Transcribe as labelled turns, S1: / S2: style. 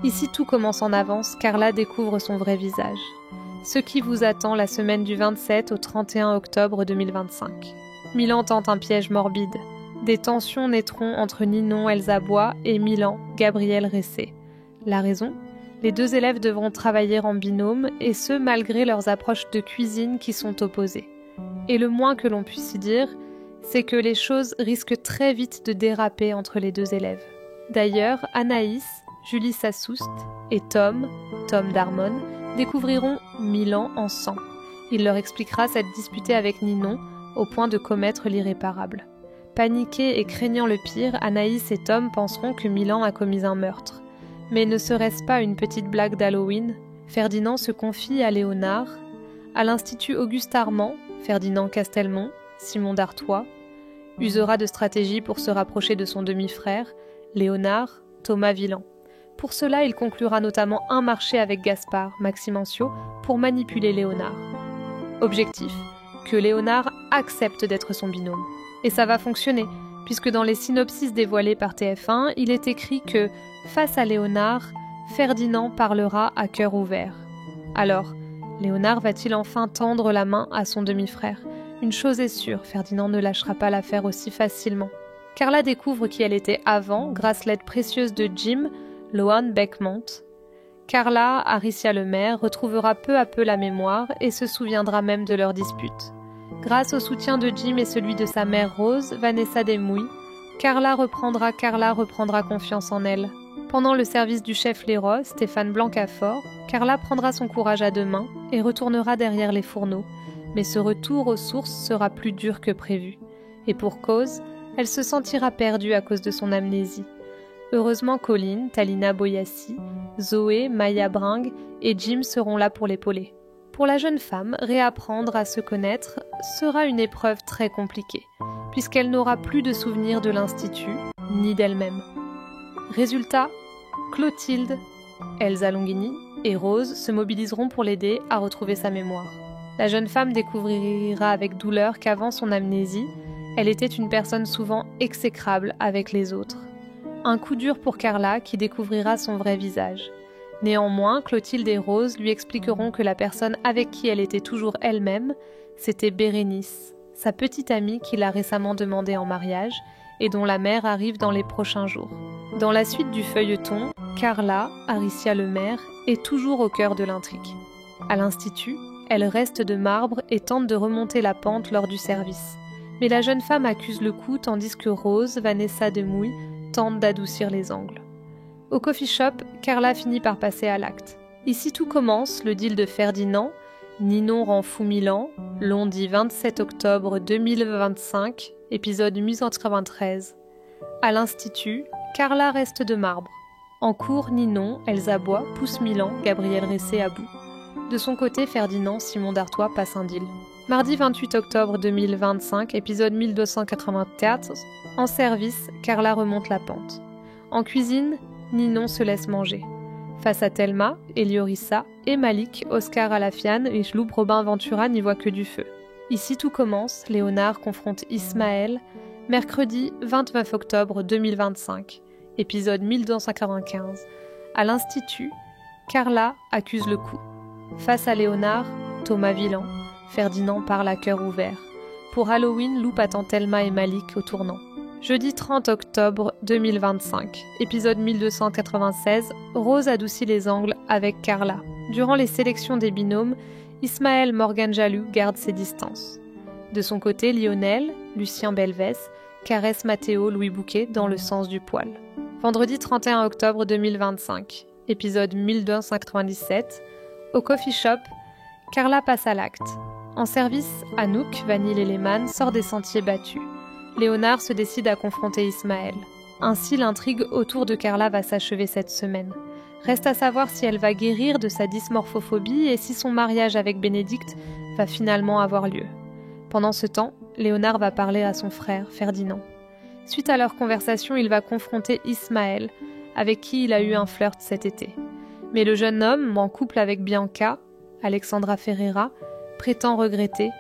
S1: Ici tout commence en avance, Carla découvre son vrai visage. Ce qui vous attend la semaine du 27 au 31 octobre 2025. Milan tente un piège morbide. Des tensions naîtront entre Ninon Elsa Bois et Milan Gabriel Ressé. La raison ? Les deux élèves devront travailler en binôme, et ce malgré leurs approches de cuisine qui sont opposées. Et le moins que l'on puisse y dire, c'est que les choses risquent très vite de déraper entre les deux élèves. D'ailleurs, Anaïs, Julie Sassoust et Tom Darmon, découvriront Milan en sang. Il leur expliquera s'être disputé avec Ninon au point de commettre l'irréparable. Paniqués et craignant le pire, Anaïs et Tom penseront que Milan a commis un meurtre. Mais ne serait-ce pas une petite blague d'Halloween ? Ferdinand se confie à Léonard. À l'Institut Auguste Armand, Ferdinand Castelmont, Simon d'Artois, usera de stratégie pour se rapprocher de son demi-frère, Léonard, Thomas Villan. Pour cela, il conclura notamment un marché avec Gaspard, Maxime Ancio, pour manipuler Léonard. Objectif : que Léonard accepte d'être son binôme. Et ça va fonctionner, puisque dans les synopsis dévoilés par TF1, il est écrit que, face à Léonard, Ferdinand parlera à cœur ouvert. Alors, Léonard va-t-il enfin tendre la main à son demi-frère ? Une chose est sûre, Ferdinand ne lâchera pas l'affaire aussi facilement. Carla découvre qui elle était avant, grâce l'aide précieuse de Jim, Lohan Beckmont. Carla, Aricia Lemaire, retrouvera peu à peu la mémoire et se souviendra même de leur dispute. Grâce au soutien de Jim et celui de sa mère Rose, Vanessa Desmouilles, Carla reprendra confiance en elle. Pendant le service du chef Léros, Stéphane Blancafort, Carla prendra son courage à deux mains et retournera derrière les fourneaux. Mais ce retour aux sources sera plus dur que prévu. Et pour cause, elle se sentira perdue à cause de son amnésie. Heureusement Colline, Talina Boyassi, Zoé, Maya Bring et Jim seront là pour l'épauler. Pour la jeune femme, réapprendre à se connaître sera une épreuve très compliquée, puisqu'elle n'aura plus de souvenirs de l'Institut, ni d'elle-même. Résultat, Clotilde, Elsa Longhini et Rose se mobiliseront pour l'aider à retrouver sa mémoire. La jeune femme découvrira avec douleur qu'avant son amnésie, elle était une personne souvent exécrable avec les autres. Un coup dur pour Carla qui découvrira son vrai visage. Néanmoins, Clotilde et Rose lui expliqueront que la personne avec qui elle était toujours elle-même, c'était Bérénice, sa petite amie qui l'a récemment demandée en mariage et dont la mère arrive dans les prochains jours. Dans la suite du feuilleton, Carla, Aricia Lemaire, est toujours au cœur de l'intrigue. À l'Institut, elle reste de marbre et tente de remonter la pente lors du service. Mais la jeune femme accuse le coup tandis que Rose, Vanessa Demouy, tente d'adoucir les angles. Au coffee shop, Carla finit par passer à l'acte. Ici tout commence, le deal de Ferdinand, Ninon rend fou Milan, lundi 27 octobre 2025, épisode 1093. À l'Institut, Carla reste de marbre. En cours, Ninon, Elsa Bois, pousse Milan, Gabriel Ressé à bout. De son côté, Ferdinand, Simon d'Artois passe un deal. Mardi 28 octobre 2025, épisode 1284, en service, Carla remonte la pente. En cuisine, Ninon se laisse manger. Face à Thelma, Eliorissa et Malik, Oscar Alafiane et Loup Robin Ventura n'y voient que du feu. Ici tout commence, Léonard confronte Ismaël, mercredi 29 octobre 2025, épisode 1295. À l'Institut, Carla accuse le coup. Face à Léonard, Thomas Villan, Ferdinand parle à cœur ouvert. Pour Halloween, Loup attend Thelma et Malik au tournant. Jeudi 30 octobre 2025, épisode 1296, Rose adoucit les angles avec Carla. Durant les sélections des binômes, Ismaël Morgan Jaloux garde ses distances. De son côté, Lionel, Lucien Belvès, caresse Mathéo Louis Bouquet dans le sens du poil. Vendredi 31 octobre 2025, épisode 1297, au coffee shop, Carla passe à l'acte. En service, Anouk, Vanille et Lehmann sort des sentiers battus. Léonard se décide à confronter Ismaël. Ainsi, l'intrigue autour de Carla va s'achever cette semaine. Reste à savoir si elle va guérir de sa dysmorphophobie et si son mariage avec Bénédicte va finalement avoir lieu. Pendant ce temps, Léonard va parler à son frère, Ferdinand. Suite à leur conversation, il va confronter Ismaël, avec qui il a eu un flirt cet été. Mais le jeune homme, en couple avec Bianca, Alexandra Ferreira, prétend regretter